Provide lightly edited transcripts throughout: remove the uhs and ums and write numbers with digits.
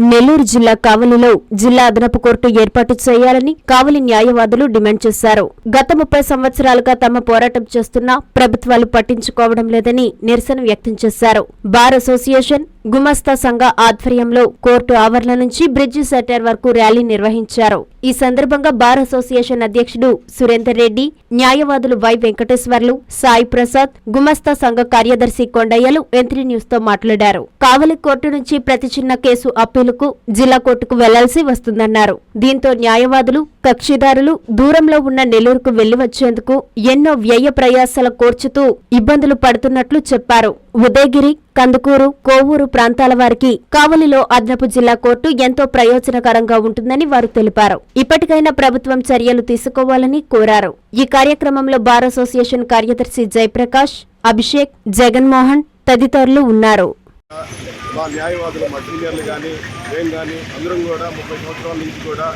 నెల్లూరు జిల్లా కావలిలో జిల్లా అదనపు కోర్టు ఏర్పాటు చేయాలని కావలి న్యాయవాదులు డిమాండ్ చేశారు. గత 30 సంవత్సరాలుగా తమ పోరాటం చేస్తున్నా ప్రభుత్వాలు పట్టించుకోవడం లేదని నిరసన వ్యక్తం చేశారు. బార్ అసోసియేషన్, గుమస్తా సంఘ ఆధ్వర్యంలో కోర్టు ఆవరణ నుంచి బ్రిడ్జి సెటర్ వరకు ర్యాలీ నిర్వహించారు. ఈ సందర్భంగా బార్ అసోసియేషన్ అధ్యక్షుడు సురేందర్ రెడ్డి, న్యాయవాదులు వై వెంకటేశ్వర్లు, సాయి ప్రసాద్, గుమస్తా సంఘ కార్యదర్శి కొండయ్యలు ఎంత్రీ న్యూస్ తో మాట్లాడారు. కావలి కోర్టు నుంచి ప్రతి చిన్న కేసు అప్పీలుకు జిల్లా కోర్టుకు వెళ్లాల్సి వస్తుందన్నారు. దీంతో న్యాయవాదులు, కక్షిదారులు దూరంలో ఉన్న నెల్లూరుకు వెళ్లి వచ్చేందుకు ఎన్నో వ్యయ ప్రయాసాల కోర్చుతూ ఇబ్బందులు పడుతున్నట్లు చెప్పారు. ఉదయగిరి, కందుకూరు, కోవూరు ప్రాంతాల వారికి కావలిలో అదనపు జిల్లా కోర్టు ఎంతో ప్రయోజనకరంగా ఉంటుందని వారు తెలిపారు. ఇప్పటికైనా ప్రభుత్వం చర్యలు తీసుకోవాలని కోరారు. ఈ కార్యక్రమంలో బార్ అసోసియేషన్ కార్యదర్శి జయప్రకాష్, అభిషేక్, జగన్మోహన్ తదితరులు ఉన్నారు. మా న్యాయవాదులు, మా సీనియర్లు కానీ మేము కానీ అందరం కూడా 30 సంవత్సరాల నుంచి కూడా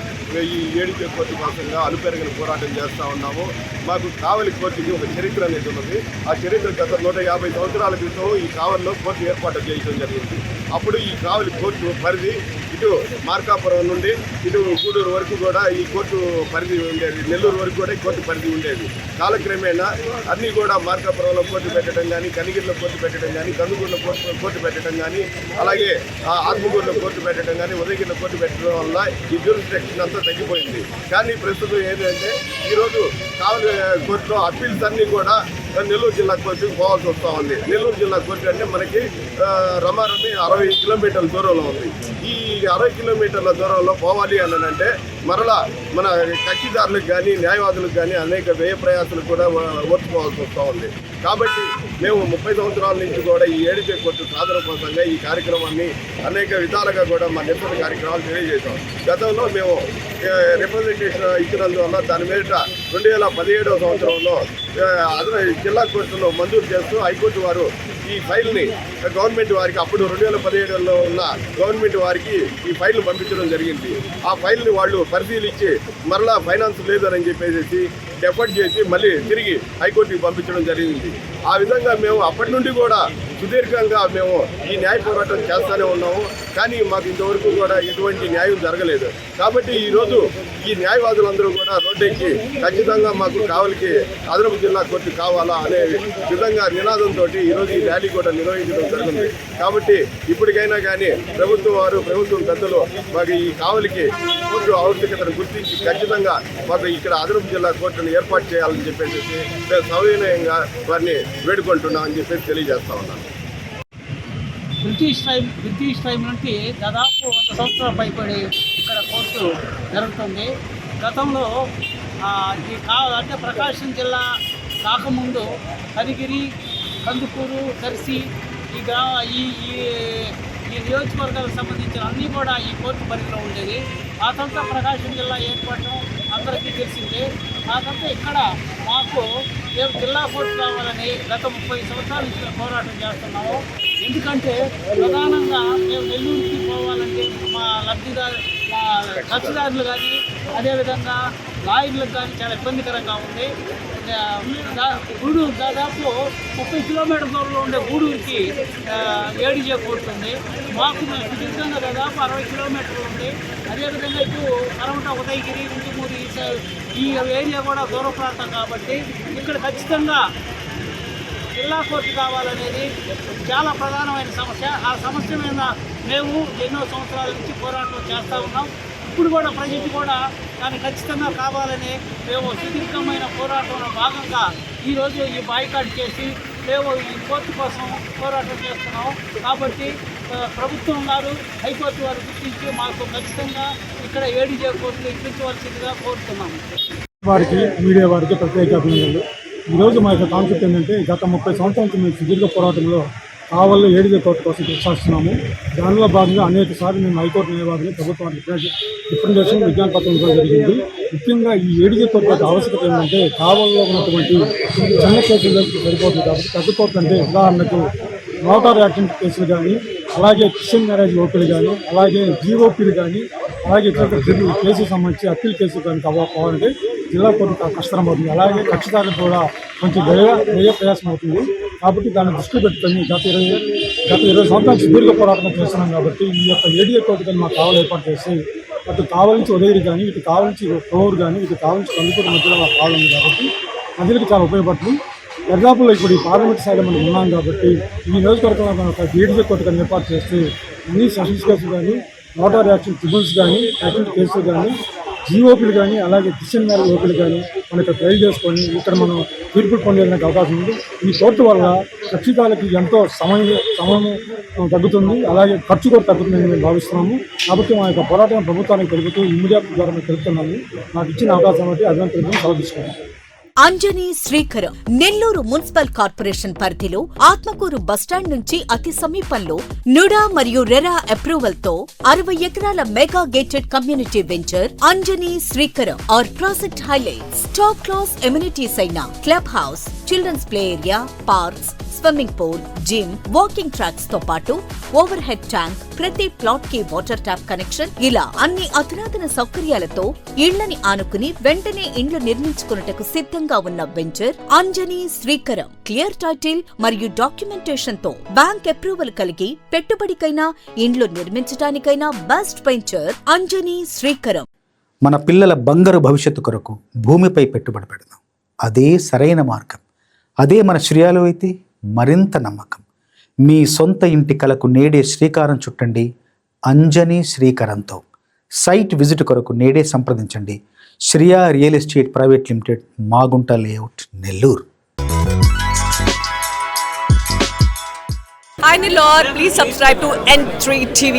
ఈ ఏడికే కోర్టు కోసంగా అలుపెరగని పోరాటం చేస్తూ ఉన్నాము. మాకు కావలి కోర్టుకి ఒక చరిత్ర అనేది ఉన్నది. ఆ చరిత్ర గత 150 సంవత్సరాల క్రితం ఈ కావలిలో కోర్టు ఏర్పాటు చేయడం జరిగింది. అప్పుడు ఈ కావలి కోర్టు పరిధి ఇటు మార్కాపురం నుండి ఇటు గూడూరు వరకు కూడా ఈ కోర్టు పరిధి ఉండేది. నెల్లూరు వరకు కూడా ఈ కోర్టు పరిధి ఉండేది. కాలక్రమేణా అన్నీ కూడా మార్కాపురంలో కోర్టు పెట్టడం కానీ, కనిగిరిలో కోర్టు పెట్టడం కానీ, కందుకూరులో కోర్టు పెట్టడం కానీ, అలాగే ఆత్మకూరులో కోర్టు పెట్టడం కానీ, ఉదయగిరిలో కోర్టు పెట్టడం వల్ల ఈ జ్యూరిస్డిక్షన్ అంతా తగ్గిపోయింది. కానీ ప్రస్తుతం ఏంటంటే ఈరోజు కావలి కోర్టులో అప్పీల్స్ అన్నీ కూడా నెల్లూరు జిల్లా కోర్టుకు పోవాల్సి వస్తూ ఉంది. నెల్లూరు జిల్లా కోర్టు అంటే మనకి రమారమి 60 కిలోమీటర్ల దూరంలో ఉంది. ఈ 60 కిలోమీటర్ల దూరంలో పోవాలి అని అంటే మరలా మన కక్షిదారులకు కానీ, న్యాయవాదులకు కానీ అనేక వ్యయ ప్రయాసాలు కూడా ఓర్చుకోవాల్సి వస్తూ ఉంది. కాబట్టి మేము 30 సంవత్సరాల నుంచి కూడా ఈ ఏడికే కోర్టు సాధన కోసంగా ఈ కార్యక్రమాన్ని అనేక విధాలుగా కూడా మా నిరసన కార్యక్రమాలు తెలియజేశాం. గతంలో మేము రిప్రజెంటేషన్ ఇచ్చినందువల్ల దాని మీద 2017వ సంవత్సరంలో జిల్లా కోర్టులో మంజూరు చేస్తూ హైకోర్టు వారు ఈ ఫైల్ని గవర్నమెంట్ వారికి, అప్పుడు 2017లో ఉన్న గవర్నమెంట్ వారికి ఈ ఫైల్ను పంపించడం జరిగింది. ఆ ఫైల్ని వాళ్ళు పరిశీలించి మరలా ఫైనాన్స్ లేదని చెప్పేసి డెఫర్ట్ చేసి మళ్ళీ తిరిగి హైకోర్టుకి పంపించడం జరిగింది. ఆ విధంగా మేము అప్పటి నుండి కూడా సుదీర్ఘంగా మేము ఈ న్యాయ పోరాటం చేస్తూనే ఉన్నాము. కానీ మాకు ఇంతవరకు కూడా ఎటువంటి న్యాయం జరగలేదు. కాబట్టి ఈరోజు ఈ న్యాయవాదులందరూ కూడా రోడ్డెక్కి ఖచ్చితంగా మాకు కావలికి అదనపు జిల్లా కోర్టు కావాలా అనే విధంగా నినాదంతో ఈరోజు ఈ ర్యాలీ కూడా నిర్వహించడం జరిగింది. కాబట్టి ఇప్పటికైనా కానీ ప్రభుత్వం పెద్దలు మాకు ఈ కావలికి కోర్టు ఆవశ్యకతను గుర్తించి ఖచ్చితంగా మాకు ఇక్కడ అదనపు జిల్లా కోర్టును ఏర్పాటు చేయాలని చెప్పేసి మేము సవినయంగా వారిని వేడుకుంటున్నామని చెప్పేసి తెలియజేస్తా ఉన్నాను. బ్రిటిష్ టైం నుండి దాదాపు 100 సంవత్సరాలు పైబడి ఇక్కడ కోర్టు జరుగుతుంది. గతంలో అంటే ప్రకాశం జిల్లా కాకముందు కనిగిరి, కందుకూరు, దర్శి ఈ నియోజకవర్గాలకు సంబంధించిన అన్నీ కూడా ఈ కోర్టు పరిధిలో ఉండేది. ఆ తర్వాత ప్రకాశం జిల్లా ఏర్పడడం అందరికీ తెలిసిందే. ఆ తర్వాత ఇక్కడ మాకు మేము జిల్లా కోర్టు కావాలని గత 30 సంవత్సరాల నుంచి పోరాటం చేస్తున్నాము. ఎందుకంటే ప్రధానంగా మేము నెల్లూరుకి పోవాలంటే మా కక్షిదారులు కానీ, అదేవిధంగా లాయర్లకు కానీ చాలా ఇబ్బందికరంగా ఉంది. గూడూరు దాదాపు 30 కిలోమీటర్ల దూరంలో ఉండే గూడూరుకి ఏడిజే కోర్టు ఉంది. మాకు సుదీర్ఘంగా దాదాపు 60 కిలోమీటర్లు ఉంది. అదేవిధంగా ఇటు కరమట, ఉదయగిరి, ఇంటిమూరి ఈ ఏరియా కూడా దూర ప్రాంతం కాబట్టి ఇక్కడ ఖచ్చితంగా జిల్లా కోర్టు కావాలనేది చాలా ప్రధానమైన సమస్య. ఆ సమస్య మీద మేము ఎన్నో సంవత్సరాల నుంచి పోరాటం చేస్తూ ఉన్నాం. ఇప్పుడు కూడా ప్రజలు కూడా దాన్ని ఖచ్చితంగా కావాలని మేము సుదీర్ఘమైన పోరాటంలో భాగంగా ఈరోజు ఈ బాయ్కాట్ చేసి మేము ఈ కోర్టు కోసం పోరాటం చేస్తున్నాము. కాబట్టి ప్రభుత్వం వారు, హైకోర్టు వారు గుర్తించి మాకు ఖచ్చితంగా ఇక్కడ ఏడిజే కోర్టులు ఇప్పించవలసిందిగా కోరుతున్నాము. వారికి, మీడియా వారికి ప్రత్యేక అభినందనలు. ఈరోజు మా యొక్క కాన్సెప్ట్ ఏంటంటే గత 30 సంవత్సరాల నుంచి మేము సుదీర్ఘ పోరాటంలో కావలిలో ఏడిజే కోర్టు కోసం కొనసాగిస్తున్నాము. దానిలో భాగంగా అనేక సార్లు మేము హైకోర్టు న్యాయవాదులు ప్రభుత్వానికి రిప్రజెంటేషన్ విజ్ఞాన పత్రం ఇవ్వడం జరిగింది. ముఖ్యంగా ఈ ఏడిజే కోర్టు యొక్క ఆవశ్యకత ఏంటంటే కావలిలో ఉన్నటువంటి చిన్న కేసులకు సరిపోతుంది. కాబట్టి పెద్ద కోర్టు అంటే ఉదాహరణకు మోటార్ యాక్సిడెంట్ కేసులు కానీ, అలాగే క్రిస్టియన్ మ్యారేజ్ ఓపీలు కానీ, అలాగే జీఓపీలు కానీ, అలాగే ఇతర కేసుకు సంబంధించి అప్పీల్ కేసులు కానీ కావాలంటే జిల్లా కోర్టు కష్టం అవుతుంది. అలాగే కక్షిదారులకు కూడా కొంచెం వ్యయ ప్రయాసం అవుతుంది. కాబట్టి దాన్ని దృష్టి పెట్టుకొని గత 20 సంవత్సరాలు సుదీర్ఘ పోరాటం చేస్తున్నాం కాబట్టి ఈ యొక్క ఏడీఏ కోర్టు కానీ మాకు కావాలి ఏర్పాటు చేసి అటు కావాలి నుంచి ఉదయగిరి కానీ ఇటు కావాలి నుంచి కోవూరు కానీ ఇటు కావాలి నుంచి కందుకూరు మధ్యలో మాకు కావాలి కాబట్టి ప్రజలకు చాలా ఉపయోగపడుతుంది. దర్దాపులో ఇప్పుడు ఈ పార్లమెంట్ స్థాయిలో మనం ఉన్నాం కాబట్టి ఈ నియోజకవర్గంలో మనం ఒక ఏడీఏ కోర్టు కానీ ఏర్పాటు చేస్తే అన్ని సెషన్స్ కేసులు కానీ మోటార్ యాక్షన్ ట్రిబ్యునల్స్ కానీ యాక్సిడెంట్ కేసులు కానీ జీఓపీలు కానీ అలాగే డిసిషన్ మ్యారేజ్ ఓపీలు కానీ మనం ఇక్కడ ట్రై చేసుకొని ఇక్కడ మనం తీర్పులు పొందేదానికి అవకాశం ఉంది. ఈ కోర్టు వల్ల కక్షిదారులకి ఎంతో సమయం తగ్గుతుంది, అలాగే ఖర్చు కూడా తగ్గుతుందని మేము భావిస్తున్నాము. కాబట్టి మా యొక్క పోరాటం ప్రభుత్వానికి తెలుపుతూ ఈ మీడియా ద్వారా మేము తెలుపుతున్నాము. నాకు ఇచ్చిన అవకాశం బట్టి అభినందనలు సమర్పిస్తున్నాము. అంజనీ శ్రీకరం నెల్లూరు మున్సిపల్ కార్పొరేషన్ పరిధిలో ఆత్మకూరు బస్టాండ్ నుంచి అతి సమీపంలో నుడా మరియు రెరా అప్రూవల్ తో 60 ఎకరాల mega gated community venture Anjani Srikaram. Our project highlights top class amenities అయిన club house, children's play area, parks, swimming pool, gym, walking tracks తో పాటు ఓవర్ హెడ్ ట్యాంక్, ప్రతి ప్లాట్ కి వాటర్ ట్యాప్ కనెక్షన్, ఇలా అన్ని అధునాతన సౌకర్యాలతో ఇళ్లని ఆనుకుని వెంటనే ఇండ్లు నిర్మించుకున్నటకు సిద్ధంగా ఉన్న venture Anjani Srikaram. Clear title మరియు డాక్యుమెంటేషన్ తో బ్యాంక్ అప్రూవల్ కలిగి పెట్టుబడికైనా ఇండ్లు నిర్మించడానికైనా బెస్ట్ వెంచర్ అంజనీ శ్రీకరం. మన పిల్లల బంగారు భవిష్యత్తు కొరకు భూమిపై పెట్టుబడి పెడదాం. అదే సరైన మార్గం. అదే మన శ్రేయాలు అయితే మరింత నమ్మకం. మీ సొంత ఇంటి కలకు నేడే శ్రీకారం చుట్టండి అంజనీ శ్రీకరంతో. సైట్ విజిట్ కొరకు నేడే సంప్రదించండి. Shriya real estate private limited, Magunta layout, Nellore. Hi Nilor, please subscribe to N3 TV.